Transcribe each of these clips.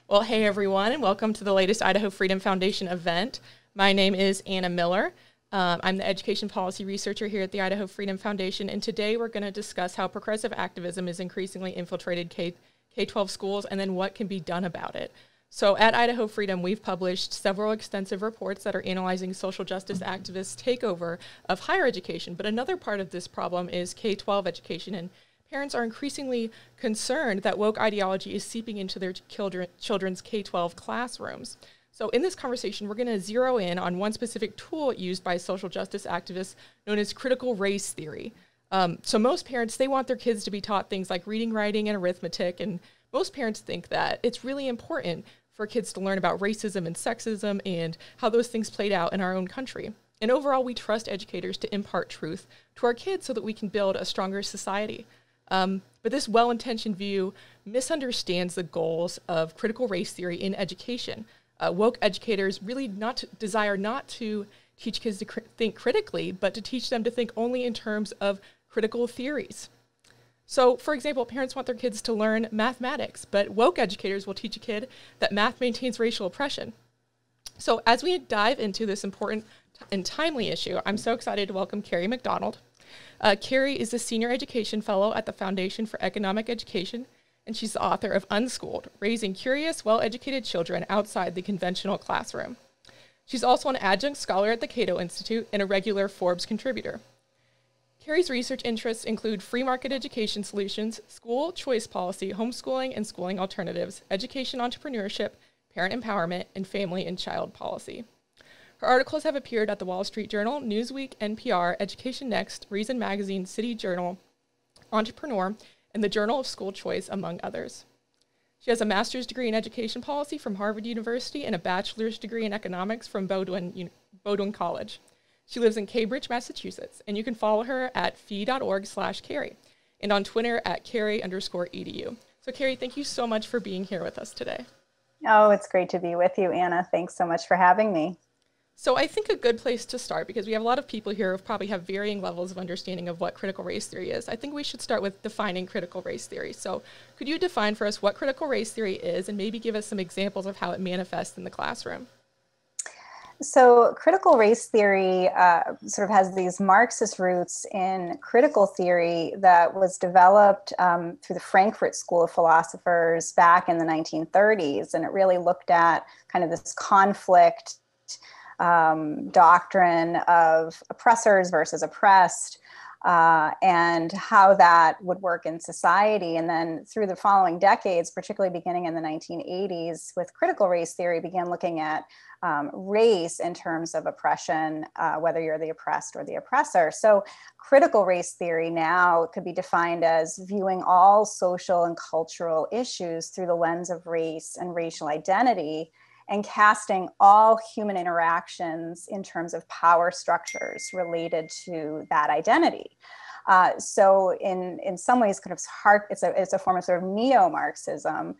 Well, hey everyone, and welcome to the latest Idaho Freedom Foundation event. My name is Anna Miller. I'm the education policy researcher here at the Idaho Freedom Foundation, and today we're going to discuss how progressive activism is increasingly infiltrated K-12 schools and then what can be done about it. So at Idaho Freedom, we've published several extensive reports that are analyzing social justice activists' takeover of higher education, but another part of this problem is K-12 education, and parents are increasingly concerned that woke ideology is seeping into their children's K-12 classrooms. So in this conversation, we're going to zero in on one specific tool used by social justice activists known as critical race theory. So most parents, they want their kids to be taught things like reading, writing, and arithmetic, and most parents think that it's really important for kids to learn about racism and sexism and how those things played out in our own country. And overall, we trust educators to impart truth to our kids so that we can build a stronger society. But this well-intentioned view misunderstands the goals of critical race theory in education. Woke educators really desire not to teach kids to think critically, but to teach them to think only in terms of critical theories. So, for example, parents want their kids to learn mathematics, but woke educators will teach a kid that math maintains racial oppression. So as we dive into this important and timely issue, I'm so excited to welcome Kerry McDonald. Kerry is a senior education fellow at the Foundation for Economic Education, and she's the author of Unschooled, Raising Curious, Well-Educated Children Outside the Conventional Classroom. She's also an adjunct scholar at the Cato Institute and a regular Forbes contributor. Kerry's research interests include free market education solutions, school choice policy, homeschooling and schooling alternatives, education entrepreneurship, parent empowerment, and family and child policy. Her articles have appeared at the Wall Street Journal, Newsweek, NPR, Education Next, Reason Magazine, City Journal, Entrepreneur, and the Journal of School Choice, among others. She has a master's degree in education policy from Harvard University and a bachelor's degree in economics from Bowdoin College. She lives in Cambridge, Massachusetts, and you can follow her at fee.org/Kerry and on Twitter at Kerry_edu. So Kerry, thank you so much for being here with us today. Oh, it's great to be with you, Anna. Thanks so much for having me. So I think a good place to start, because we have a lot of people here who probably have varying levels of understanding of what critical race theory is, I think we should start with defining critical race theory. So could you define for us what critical race theory is and maybe give us some examples of how it manifests in the classroom? So critical race theory sort of has these Marxist roots in critical theory that was developed through the Frankfurt School of Philosophers back in the 1930s. And it really looked at kind of this conflict doctrine of oppressors versus oppressed, and how that would work in society. And then through the following decades, particularly beginning in the 1980s, with critical race theory, began looking at race in terms of oppression, whether you're the oppressed or the oppressor. So critical race theory now could be defined as viewing all social and cultural issues through the lens of race and racial identity, and casting all human interactions in terms of power structures related to that identity. So in some ways, kind of it's a form of sort of neo-Marxism,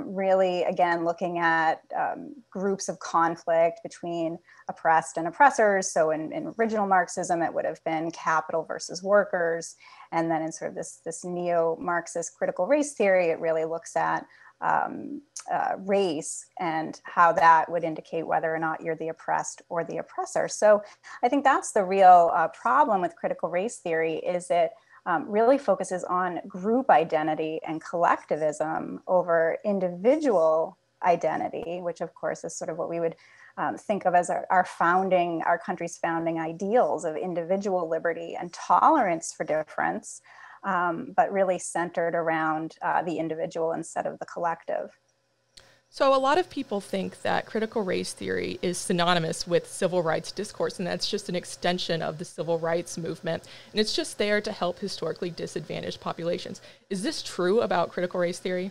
really, again, looking at groups of conflict between oppressed and oppressors. So in original Marxism, it would have been capital versus workers. And then in sort of this neo-Marxist critical race theory, it really looks at race and how that would indicate whether or not you're the oppressed or the oppressor. So I think that's the real problem with critical race theory, is it really focuses on group identity and collectivism over individual identity, which of course is sort of what we would think of as our country's founding ideals of individual liberty and tolerance for difference, but really centered around the individual instead of the collective. So a lot of people think that critical race theory is synonymous with civil rights discourse, and that's just an extension of the civil rights movement, and it's just there to help historically disadvantaged populations. Is this true about critical race theory?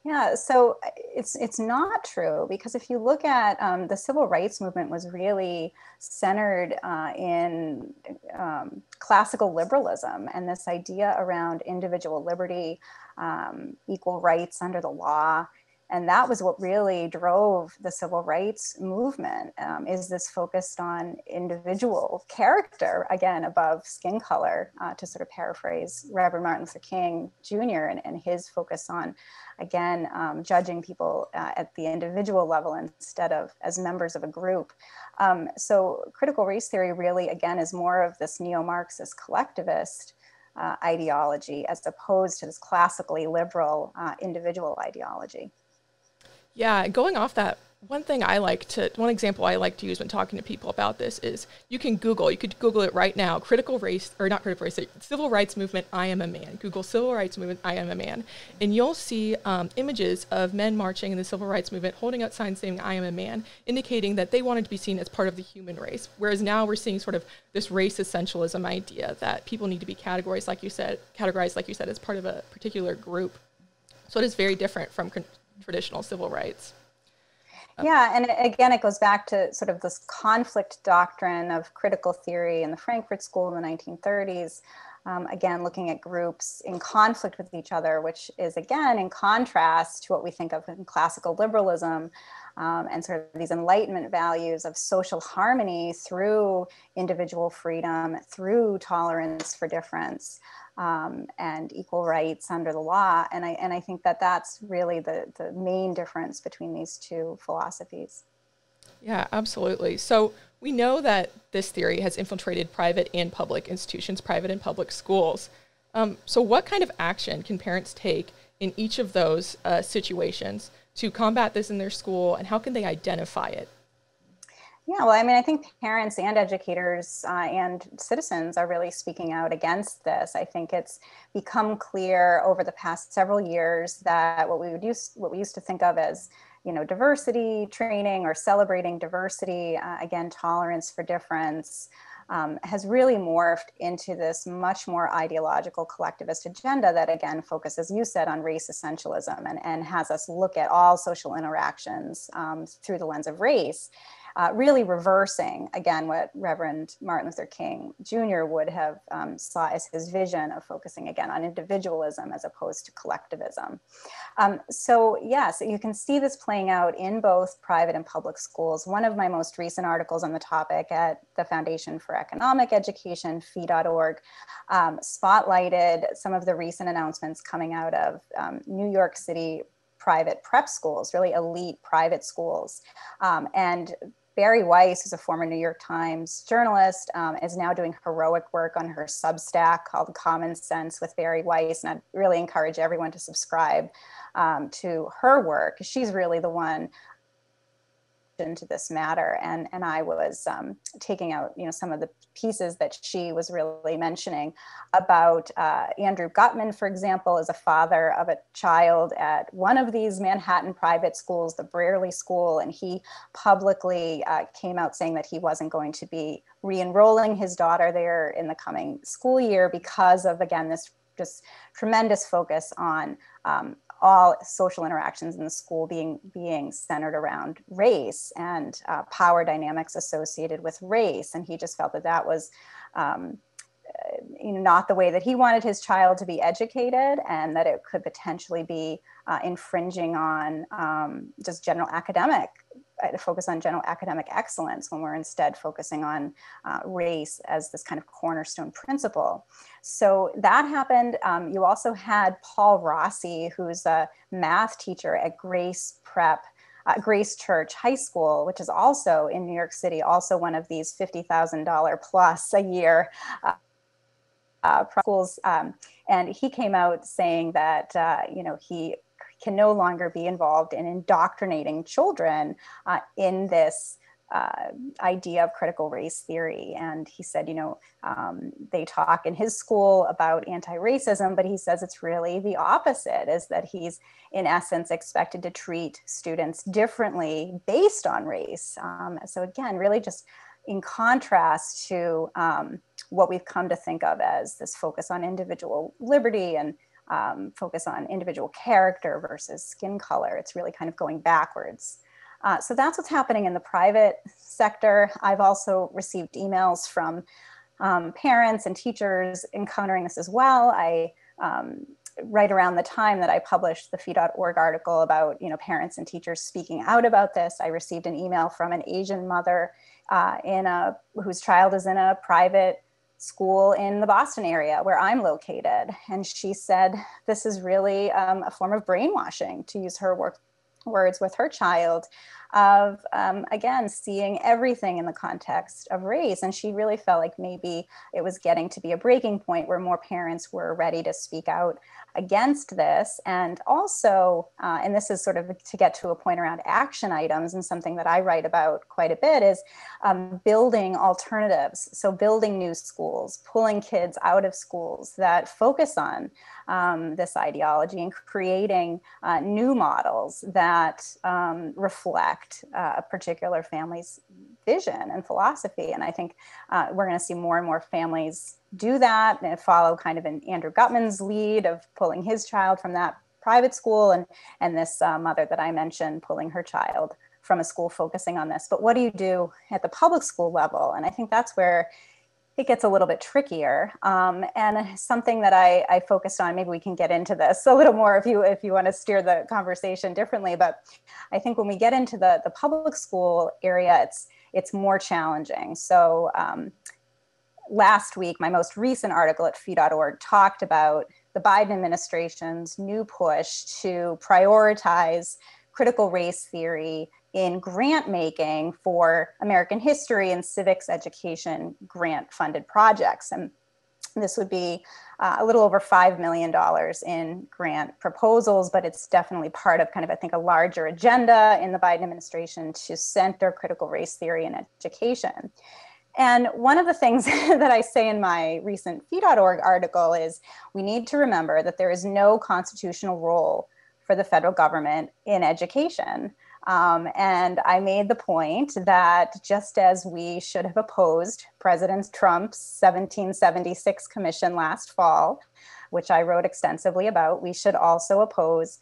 Yeah, so it's not true, because if you look at the civil rights movement was really centered in classical liberalism and this idea around individual liberty, equal rights under the law. And that was what really drove the civil rights movement, is this focused on individual character, again, above skin color, to sort of paraphrase Reverend Martin Luther King Jr. and his focus on, again, judging people at the individual level instead of as members of a group. So critical race theory really, again, is more of this neo-Marxist collectivist ideology as opposed to this classically liberal individual ideology. Yeah, going off that, one example I like to use when talking to people about this is you could Google it right now, civil rights movement, I am a man. Google civil rights movement, I am a man. And you'll see images of men marching in the civil rights movement, holding up signs saying, I am a man, indicating that they wanted to be seen as part of the human race. Whereas now we're seeing sort of this race essentialism idea that people need to be categorized, like you said, as part of a particular group. So it is very different from traditional civil rights. Yeah, and again, it goes back to sort of this conflict doctrine of critical theory in the Frankfurt School in the 1930s. Again, looking at groups in conflict with each other, which is, again, in contrast to what we think of in classical liberalism, and sort of these Enlightenment values of social harmony through individual freedom, through tolerance for difference, and equal rights under the law. And I think that that's really the main difference between these two philosophies. Yeah, absolutely. So we know that this theory has infiltrated private and public institutions, private and public schools. So what kind of action can parents take in each of those situations to combat this in their school, and how can they identify it? Yeah, well, I mean, I think parents and educators and citizens are really speaking out against this. I think it's become clear over the past several years that what we used to think of as, diversity training or celebrating diversity, again, tolerance for difference, has really morphed into this much more ideological collectivist agenda that, again, focuses, you said, on race essentialism and has us look at all social interactions through the lens of race. Really reversing, again, what Reverend Martin Luther King Jr. would have saw as his vision of focusing, again, on individualism as opposed to collectivism. So yes, you can see this playing out in both private and public schools. One of my most recent articles on the topic at the Foundation for Economic Education, fee.org, spotlighted some of the recent announcements coming out of New York City private prep schools, really elite private schools. And Barry Weiss, who's a former New York Times journalist, is now doing heroic work on her Substack called Common Sense with Barry Weiss. And I really encourage everyone to subscribe to her work. She's really the one into this matter. And I was taking out, some of the pieces that she was really mentioning about Andrew Gutman, for example, is a father of a child at one of these Manhattan private schools, the Brearley School, and he publicly came out saying that he wasn't going to be re-enrolling his daughter there in the coming school year because of, again, this just tremendous focus on all social interactions in the school being centered around race and power dynamics associated with race. And he just felt that that was not the way that he wanted his child to be educated, and that it could potentially be infringing on just focus on general academic excellence when we're instead focusing on race as this kind of cornerstone principle. So that happened. You also had Paul Rossi, who's a math teacher at Grace Church High School, which is also in New York City, also one of these $50,000 plus a year schools. And he came out saying that, he can no longer be involved in indoctrinating children in this idea of critical race theory. And he said, they talk in his school about antiracism, but he says it's really the opposite, is that he's in essence expected to treat students differently based on race. So again, really just in contrast to what we've come to think of as this focus on individual liberty and focus on individual character versus skin color. It's really kind of going backwards. So that's what's happening in the private sector. I've also received emails from parents and teachers encountering this as well. I right around the time that I published the fee.org article about, parents and teachers speaking out about this, I received an email from an Asian mother whose child is in a private school in the Boston area where I'm located. And she said, this is really a form of brainwashing, to use her words with her child, of, again, seeing everything in the context of race. And she really felt like maybe it was getting to be a breaking point where more parents were ready to speak out against this. And also, and this is sort of to get to a point around action items, and something that I write about quite a bit, is building alternatives. So building new schools, pulling kids out of schools that focus on this ideology, and creating new models that reflect a particular family's vision and philosophy. And I think we're going to see more and more families do that and follow kind of in Andrew Gutman's lead of pulling his child from that private school, and this mother that I mentioned pulling her child from a school focusing on this. But what do you do at the public school level? And I think that's where it gets a little bit trickier, and something that I focused on. Maybe we can get into this a little more if you want to steer the conversation differently. But I think when we get into the public school area, it's more challenging. So last week, my most recent article at fee.org talked about the Biden administration's new push to prioritize critical race theory in grant making for American history and civics education grant funded projects. And this would be a little over $5 million in grant proposals, but it's definitely part of kind of, I think, a larger agenda in the Biden administration to center critical race theory in education. And one of the things that I say in my recent fee.org article is we need to remember that there is no constitutional role for the federal government in education. And I made the point that just as we should have opposed President Trump's 1776 commission last fall, which I wrote extensively about, we should also oppose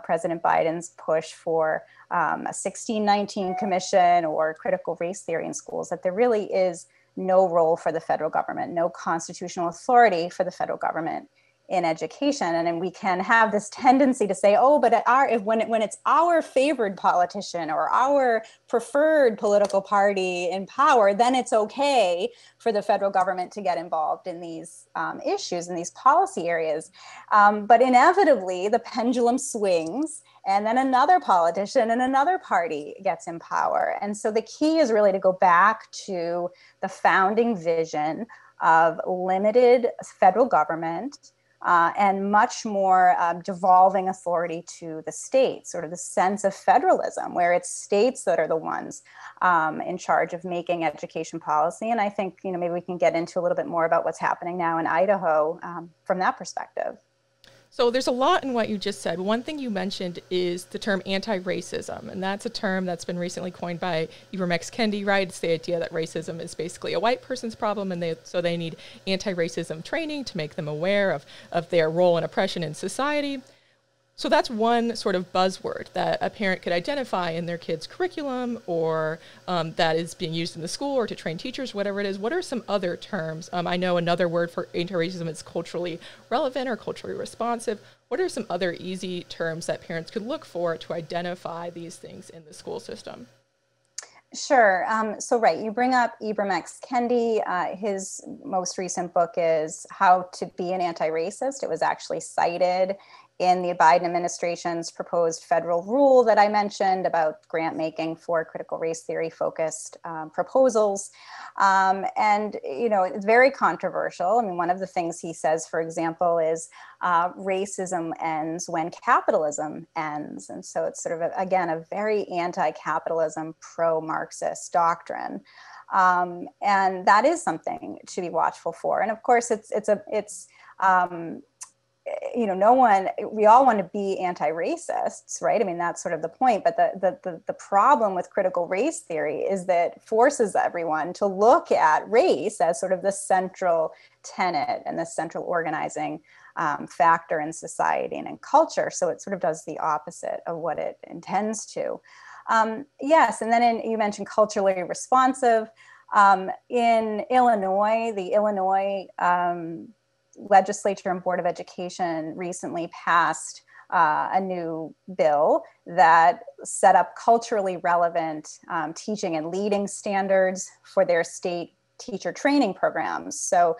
President Biden's push for a 1619 commission or critical race theory in schools, that there really is no role for the federal government, no constitutional authority for the federal government in education. And then we can have this tendency to say, oh, but when it's our favored politician or our preferred political party in power, then it's okay for the federal government to get involved in these issues and these policy areas. But inevitably, the pendulum swings, and then another politician and another party gets in power. And so the key is really to go back to the founding vision of limited federal government, and much more devolving authority to the states, sort of the sense of federalism, where it's states that are the ones in charge of making education policy. And I think, maybe we can get into a little bit more about what's happening now in Idaho from that perspective. So there's a lot in what you just said. One thing you mentioned is the term anti-racism, and that's a term that's been recently coined by Ibram X. Kendi, right? It's the idea that racism is basically a white person's problem, and so they need anti-racism training to make them aware of their role in oppression in society. So that's one sort of buzzword that a parent could identify in their kid's curriculum, or that is being used in the school or to train teachers, whatever it is. What are some other terms? I know another word for anti-racism is culturally relevant or culturally responsive. What are some other easy terms that parents could look for to identify these things in the school system? Sure. So, right, you bring up Ibram X. Kendi. His most recent book is How to Be an Anti-Racist. It was actually cited in the Biden administration's proposed federal rule that I mentioned about grant making for critical race theory focused proposals. And, it's very controversial. I mean, one of the things he says, for example, is racism ends when capitalism ends. And so it's sort of, again, a very anti-capitalism, pro-Marxist doctrine. And that is something to be watchful for. And of course, we all want to be anti-racists, right? I mean, that's sort of the point. But the problem with critical race theory is that it forces everyone to look at race as sort of the central tenet and the central organizing factor in society and in culture. So it sort of does the opposite of what it intends to. Yes, and then you mentioned culturally responsive. In Illinois, the Illinois legislature and Board of Education recently passed a new bill that set up culturally relevant teaching and leading standards for their state teacher training programs. So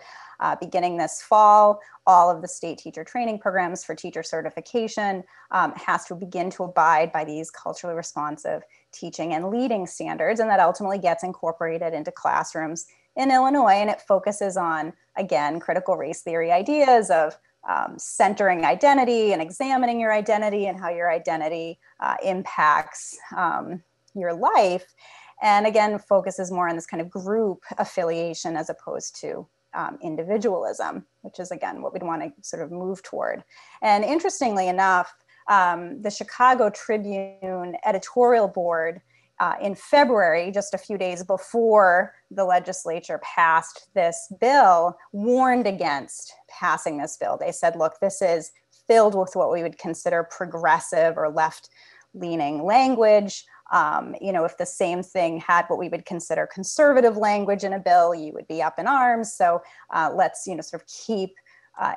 beginning this fall, all of the state teacher training programs for teacher certification has to begin to abide by these culturally responsive teaching and leading standards, and that ultimately gets incorporated into classrooms in Illinois, and it focuses on, again, critical race theory ideas of centering identity and examining your identity and how your identity impacts your life. And again, focuses more on this kind of group affiliation as opposed to individualism, which is, again, what we'd want to sort of move toward. And interestingly enough, the Chicago Tribune editorial board in February, just a few days before the legislature passed this bill, warned against passing this bill. They said, look, this is filled with what we would consider progressive or left-leaning language. If the same thing had what we would consider conservative language in a bill, you would be up in arms. So let's, sort of keep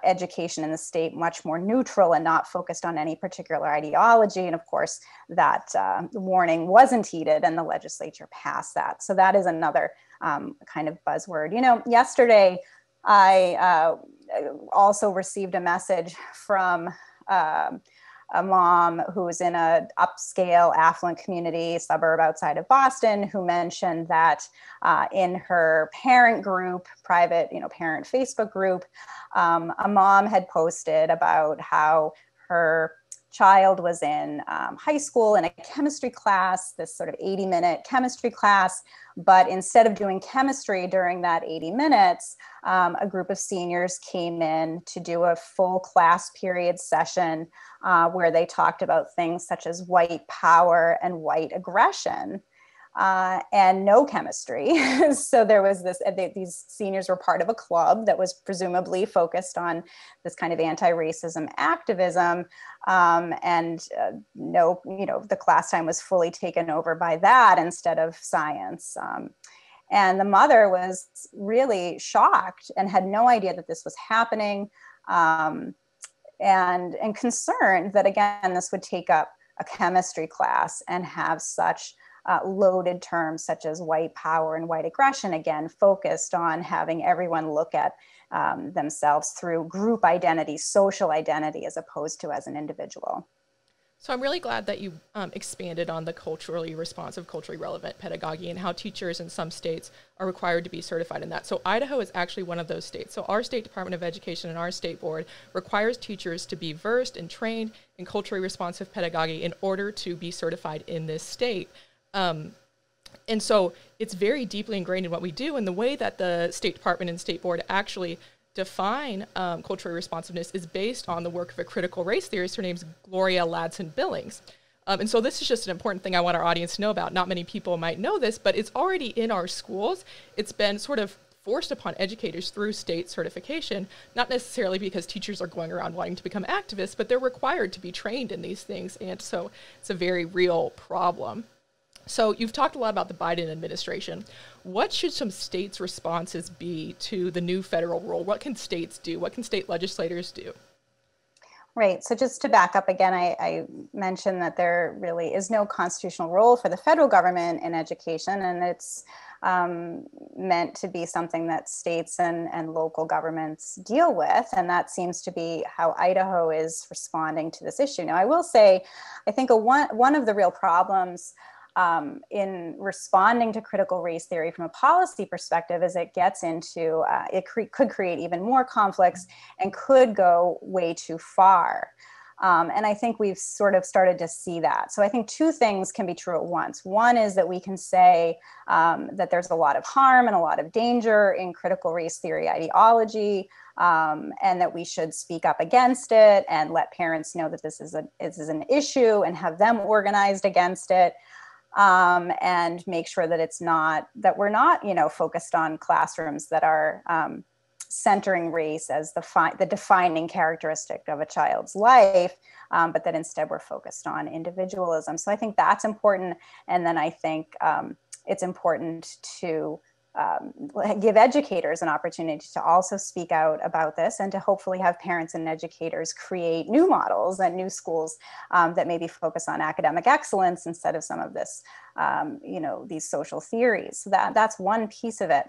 education in the state much more neutral and not focused on any particular ideology. And of course, that warning wasn't heeded, and the legislature passed that. So that is another kind of buzzword. Yesterday, I also received a message from a mom who's in an upscale, affluent community suburb outside of Boston, who mentioned that in her parent group, private, parent Facebook group, a mom had posted about how her child was in high school in a chemistry class, this sort of 80-minute chemistry class. But instead of doing chemistry during that 80 minutes, a group of seniors came in to do a full class period session where they talked about things such as white power and white aggression. And no chemistry. So there was these seniors were part of a club that was presumably focused on this kind of anti-racism activism. The class time was fully taken over by that instead of science. And the mother was really shocked and had no idea that this was happening, and concerned that, again, this would take up a chemistry class and have such loaded terms such as white power and white aggression, again, focused on having everyone look at themselves through group identity, social identity, as opposed to as an individual. So I'm really glad that you expanded on the culturally responsive, culturally relevant pedagogy and how teachers in some states are required to be certified in that. So Idaho is actually one of those states. So our state Department of Education and our state board requires teachers to be versed and trained in culturally responsive pedagogy in order to be certified in this state. And so it's very deeply ingrained in what we do, and the way that the State Department and State Board actually define culturally responsiveness is based on the work of a critical race theorist. Her name's Gloria Ladson-Billings. And so this is just an important thing I want our audience to know about. Not many people might know this, but it's already in our schools. It's been sort of forced upon educators through state certification, not necessarily because teachers are going around wanting to become activists, but they're required to be trained in these things. And so it's a very real problem. So you've talked a lot about the Biden administration. What should some states' responses be to the new federal rule? What can states do? What can state legislators do? Right. So just to back up again, I mentioned that there really is no constitutional role for the federal government in education, and it's meant to be something that states and local governments deal with. And that seems to be how Idaho is responding to this issue. Now, I will say, I think one of the real problems in responding to critical race theory from a policy perspective is it gets into, could create even more conflicts and could go way too far. And I think we've sort of started to see that. So I think two things can be true at once. One is that we can say that there's a lot of harm and a lot of danger in critical race theory ideology, and that we should speak up against it and let parents know that this is an issue and have them organized against it. And make sure that we're not, focused on classrooms that are centering race as the defining characteristic of a child's life, but that instead we're focused on individualism. So I think that's important. And then I think it's important to give educators an opportunity to also speak out about this, and to hopefully have parents and educators create new models and new schools that maybe focus on academic excellence instead of some of this, these social theories. So that's one piece of it.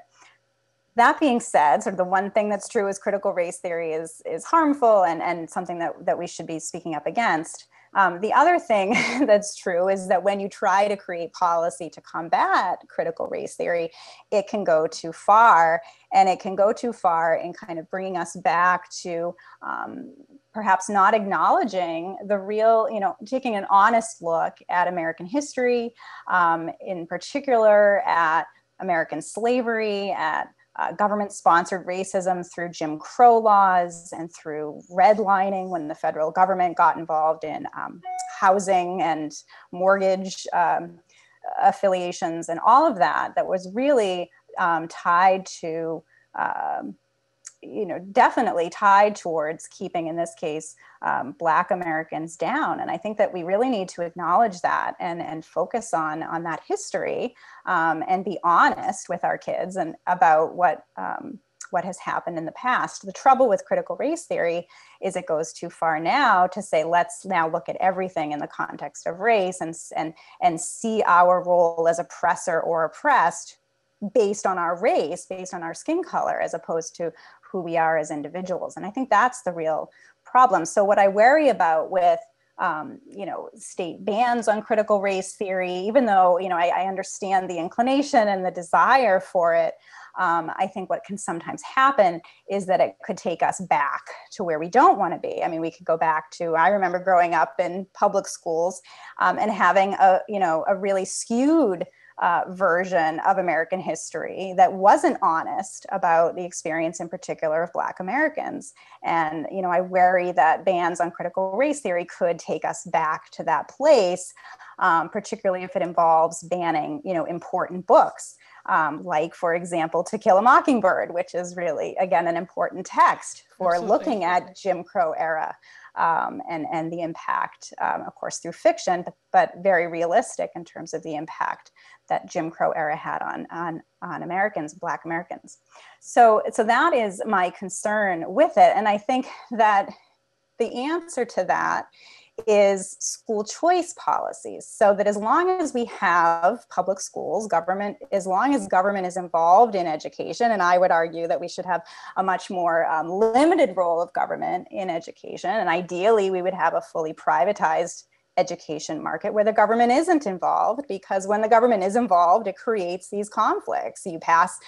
That being said, sort of the one thing that's true is critical race theory is harmful and something that we should be speaking up against. The other thing that's true is that when you try to create policy to combat critical race theory, it can go too far, and it can go too far in kind of bringing us back to perhaps not acknowledging the real, taking an honest look at American history, in particular at American slavery, at government-sponsored racism through Jim Crow laws and through redlining when the federal government got involved in housing and mortgage affiliations and all of that was really tied to, definitely tied towards keeping, in this case, Black Americans down. And I think that we really need to acknowledge that and focus on that history and be honest with our kids and about what has happened in the past. The trouble with critical race theory is it goes too far now to say, let's now look at everything in the context of race and see our role as oppressor or oppressed based on our race, based on our skin color, as opposed to who we are as individuals. And I think that's the real problem. So what I worry about with state bans on critical race theory, even though, I understand the inclination and the desire for it, I think what can sometimes happen is that it could take us back to where we don't want to be. I mean, we could go back to, I remember growing up in public schools and having a really skewed version of American history that wasn't honest about the experience in particular of Black Americans. And, I worry that bans on critical race theory could take us back to that place, particularly if it involves banning, important books. Like, for example, To Kill a Mockingbird, which is really, again, an important text for looking at Jim Crow era and the impact, of course, through fiction, but very realistic in terms of the impact that Jim Crow era had on Americans, Black Americans. So that is my concern with it. And I think that the answer to that is school choice policies, so that as long as we have public schools, as long as government is involved in education, and I would argue that we should have a much more limited role of government in education, and ideally we would have a fully privatized education market where the government isn't involved, because when the government is involved, it creates these conflicts. You pass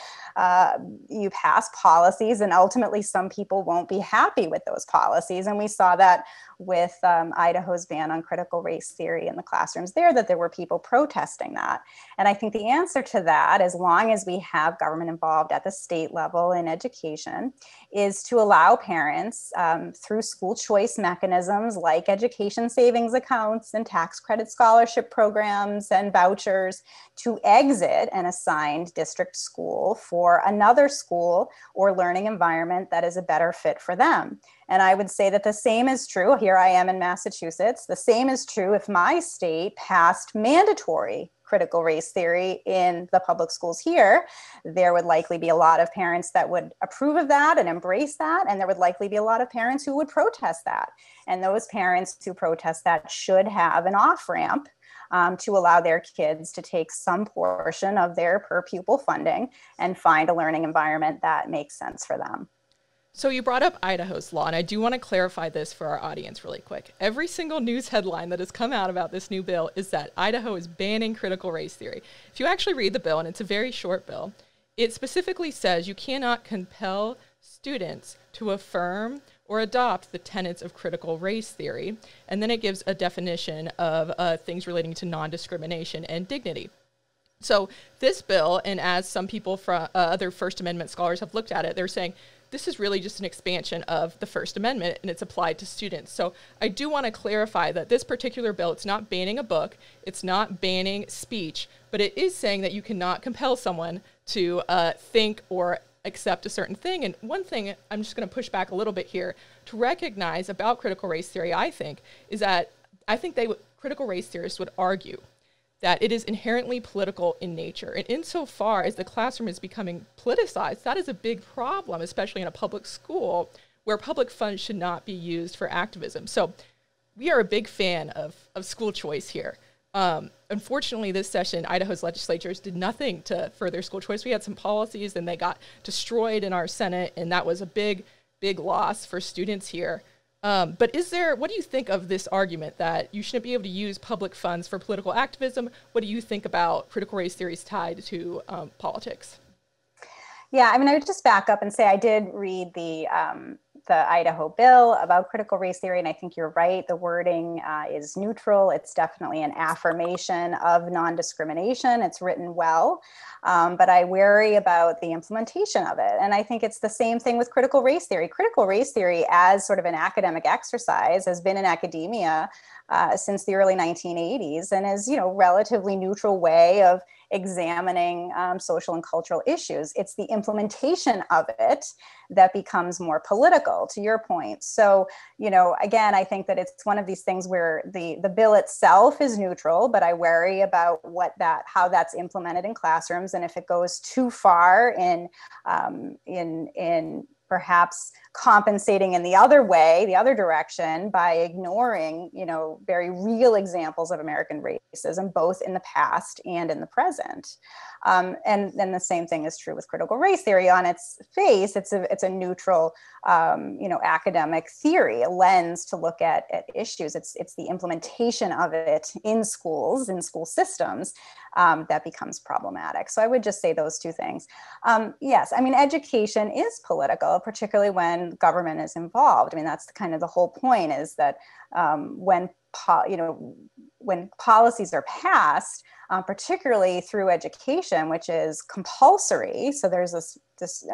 policies, and ultimately some people won't be happy with those policies. And we saw that with Idaho's ban on critical race theory in the classrooms that there were people protesting that. And I think the answer to that, as long as we have government involved at the state level in education, is to allow parents through school choice mechanisms like education savings accounts and tax credit scholarship programs and vouchers to exit an assigned district school for another school or learning environment that is a better fit for them. And I would say that the same is true. Here I am in Massachusetts. The same is true if my state passed mandatory critical race theory in the public schools here. There would likely be a lot of parents that would approve of that and embrace that. And there would likely be a lot of parents who would protest that. And those parents who protest that should have an off-ramp to allow their kids to take some portion of their per pupil funding and find a learning environment that makes sense for them. So you brought up Idaho's law, and I do want to clarify this for our audience really quick. Every single news headline that has come out about this new bill is that Idaho is banning critical race theory. If you actually read the bill, and it's a very short bill, it specifically says you cannot compel students to affirm or adopt the tenets of critical race theory, and then it gives a definition of things relating to non-discrimination and dignity. So this bill, and as some people from other First Amendment scholars have looked at it, they're saying, this is really just an expansion of the First Amendment, and it's applied to students. So I do want to clarify that this particular bill, it's not banning a book, it's not banning speech, but it is saying that you cannot compel someone to think or accept a certain thing. And one thing I'm just going to push back a little bit here to recognize about critical race theory, I think, is that I think critical race theorists would argue that it is inherently political in nature. And insofar as the classroom is becoming politicized, that is a big problem, especially in a public school where public funds should not be used for activism. So we are a big fan of school choice here. Unfortunately, this session, Idaho's legislators did nothing to further school choice. We had some policies and they got destroyed in our Senate, and that was a big, big loss for students here. But what do you think of this argument that you shouldn't be able to use public funds for political activism? What do you think about critical race theories tied to politics? Yeah, I mean, I would just back up and say I did read the Idaho bill about critical race theory, and I think you're right. The wording is neutral. It's definitely an affirmation of non-discrimination. It's written well, but I worry about the implementation of it. And I think it's the same thing with critical race theory. Critical race theory, as sort of an academic exercise, has been in academia since the early 1980s, and is, relatively neutral way of examining social and cultural issues. It's the implementation of it that becomes more political, to your point. So, again, I think that it's one of these things where the bill itself is neutral, but I worry about how that's implemented in classrooms, and if it goes too far in perhaps compensating in the other way, the other direction, by ignoring, very real examples of American racism, both in the past and in the present. And then the same thing is true with critical race theory. On its face, it's a neutral, academic theory, a lens to look at issues. It's the implementation of it in schools, in school systems, that becomes problematic. So I would just say those two things. Yes, I mean, education is political, particularly when government is involved. I mean, that's kind of the whole point, is that when policies are passed, particularly through education, which is compulsory, so there's this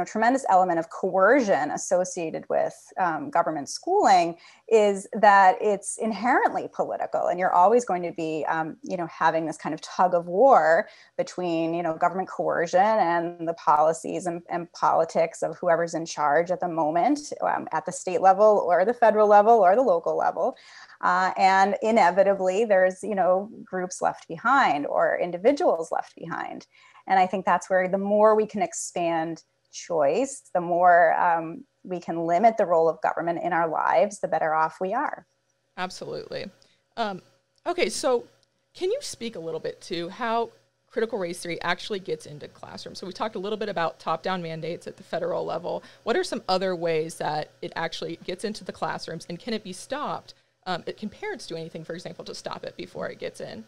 tremendous element of coercion associated with government schooling, is that it's inherently political, and you're always going to be, having this kind of tug of war between, government coercion and the policies and politics of whoever's in charge at the moment, at the state level or the federal level or the local level. And inevitably, there's, groups left behind or individuals left behind. And I think that's where the more we can expand choice, the more we can limit the role of government in our lives, the better off we are. Absolutely. Okay, so can you speak a little bit to how critical race theory actually gets into classrooms? So we talked a little bit about top-down mandates at the federal level. What are some other ways that it actually gets into the classrooms, and can it be stopped? Can parents do anything, for example, to stop it before it gets in?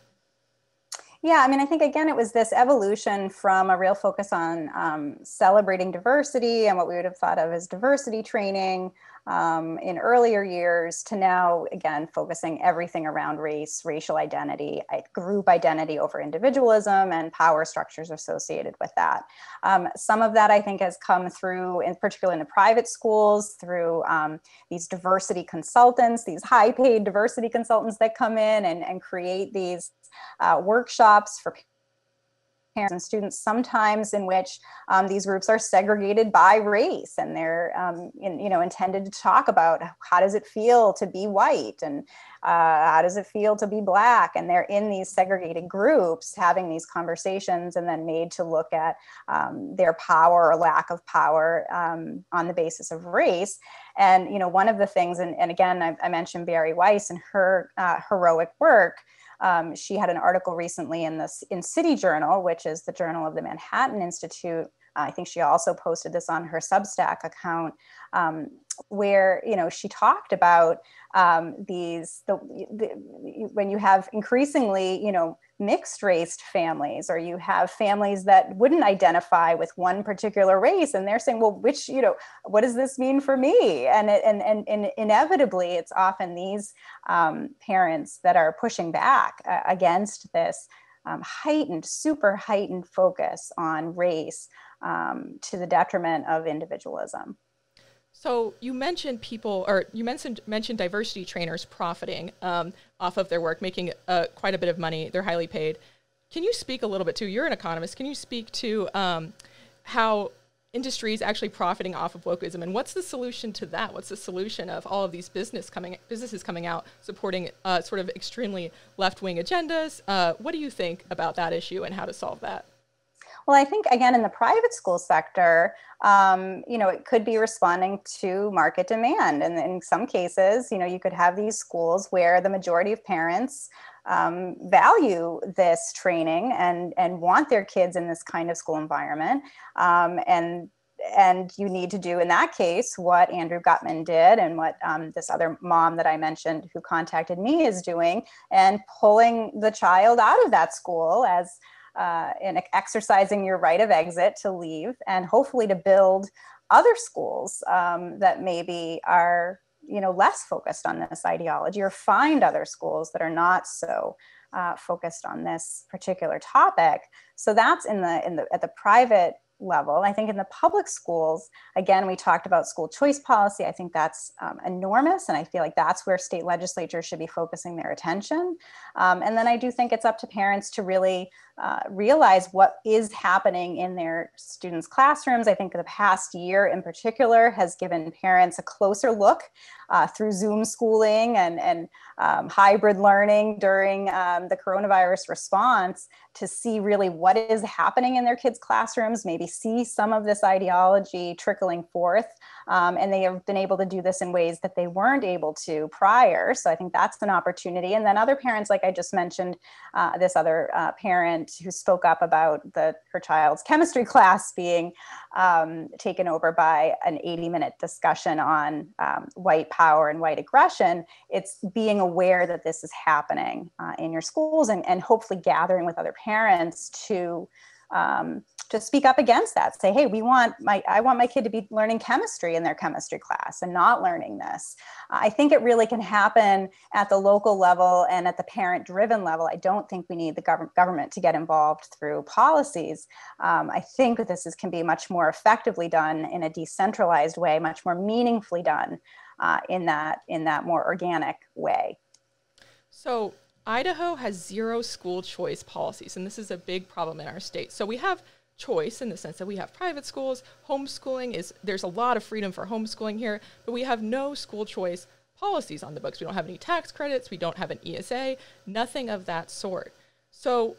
Yeah, I mean, I think, again, it was this evolution from a real focus on celebrating diversity and what we would have thought of as diversity training in earlier years, to now, again, focusing everything around race, racial identity, group identity over individualism, and power structures associated with that. Some of that, I think, has come through, in particular in the private schools, through these diversity consultants, these high-paid diversity consultants that come in and create these workshops for parents and students, sometimes in which these groups are segregated by race, and they're intended to talk about how does it feel to be white, and how does it feel to be Black, and they're in these segregated groups having these conversations, and then made to look at their power or lack of power on the basis of race. And one of the things, and again, I mentioned Bari Weiss and her heroic work. She had an article recently in City Journal, which is the journal of the Manhattan Institute. I think she also posted this on her Substack account, where she talked about when you have increasingly mixed raced families, or you have families that wouldn't identify with one particular race, and they're saying, well, what does this mean for me? And inevitably, it's often these parents that are pushing back against this super heightened focus on race, to the detriment of individualism. So you mentioned mentioned diversity trainers profiting off of their work, making quite a bit of money. They're highly paid. Can you speak a little bit to, you're an economist, can you speak to how industries actually profiting off of wokeism, and what's the solution to that? What's the solution of all of these businesses coming out supporting sort of extremely left-wing agendas? What do you think about that issue and how to solve that? Well, I think, again, in the private school sector, it could be responding to market demand. And in some cases, you could have these schools where the majority of parents value this training and want their kids in this kind of school environment. And you need to do, in that case, what Andrew Gutman did and what this other mom that I mentioned who contacted me is doing, and pulling the child out of that school as and exercising your right of exit to leave, and hopefully to build other schools that maybe are, less focused on this ideology, or find other schools that are not so focused on this particular topic. So that's at the private level. I think in the public schools, again, we talked about school choice policy. I think that's enormous. And I feel like that's where state legislatures should be focusing their attention. And then I do think it's up to parents to really realize what is happening in their students' classrooms. I think the past year in particular has given parents a closer look through Zoom schooling and hybrid learning during the coronavirus response, to see really what is happening in their kids' classrooms, maybe see some of this ideology trickling forth. And they have been able to do this in ways that they weren't able to prior. So I think that's an opportunity. And then other parents, like I just mentioned, this other parent who spoke up about her child's chemistry class being taken over by an 80-minute discussion on white power and white aggression. It's being aware that this is happening in your schools, and hopefully gathering with other parents to speak up against that. Say, hey, I want my kid to be learning chemistry in their chemistry class and not learning this. I think it really can happen at the local level and at the parent-driven level. I don't think we need the government to get involved through policies. I think this can be much more effectively done in a decentralized way, much more meaningfully done in that more organic way. So Idaho has 0 school choice policies, and this is a big problem in our state. So we have choice in the sense that we have private schools. Homeschooling there's a lot of freedom for homeschooling here, but we have no school choice policies on the books. We don't have any tax credits. We don't have an ESA, nothing of that sort. So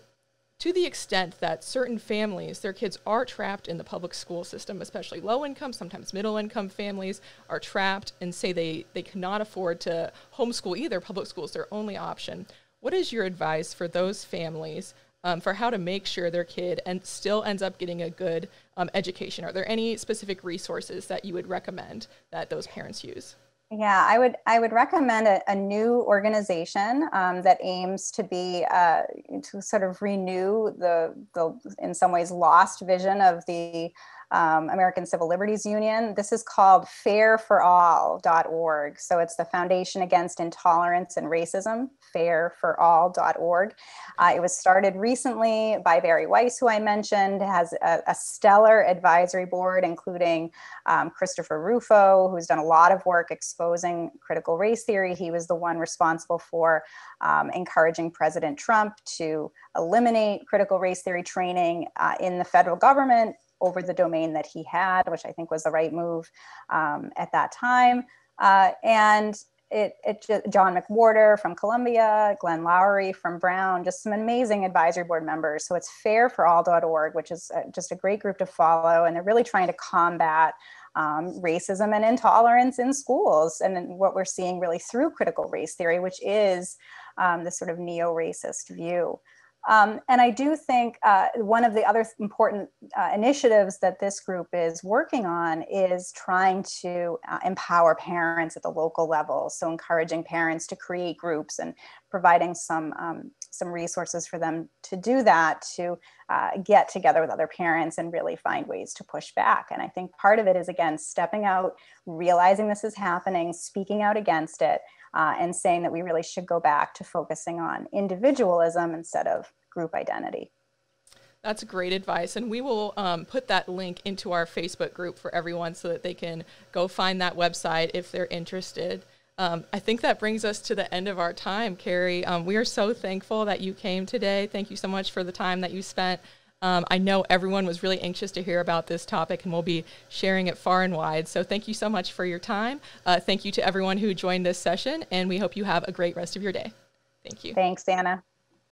to the extent that certain families, their kids are trapped in the public school system, especially low income, sometimes middle income families are trapped and say they cannot afford to homeschool either. Public school is their only option. What is your advice for those families for how to make sure their kid still ends up getting a good education? Are there any specific resources that you would recommend that those parents use? Yeah, I would recommend a new organization that aims to be to sort of renew the in some ways lost vision of the American Civil Liberties Union. This is called fairforall.org. So it's the Foundation Against Intolerance and Racism, fairforall.org. It was started recently by Barry Weiss, who I mentioned. It has a stellar advisory board, including Christopher Rufo, who's done a lot of work exposing critical race theory. He was the one responsible for encouraging President Trump to eliminate critical race theory training in the federal government over the domain that he had, which I think was the right move at that time. And John McWhorter from Columbia, Glenn Lowry from Brown, just some amazing advisory board members. So it's fairforall.org, which is just a great group to follow. And they're really trying to combat racism and intolerance in schools. And then what we're seeing really through critical race theory, which is this sort of neo-racist view. And I do think one of the other important initiatives that this group is working on is trying to empower parents at the local level. So encouraging parents to create groups and providing some resources for them to do that, to get together with other parents and really find ways to push back. And I think part of it is, again, stepping out, realizing this is happening, speaking out against it, and saying that we really should go back to focusing on individualism instead of group identity. That's great advice. And we will put that link into our Facebook group for everyone so that they can go find that website if they're interested. I think that brings us to the end of our time, Kerry. We are so thankful that you came today. Thank you so much for the time that you spent I know everyone was really anxious to hear about this topic, and we'll be sharing it far and wide. So thank you so much for your time. Thank you to everyone who joined this session, and we hope you have a great rest of your day. Thank you. Thanks, Anna.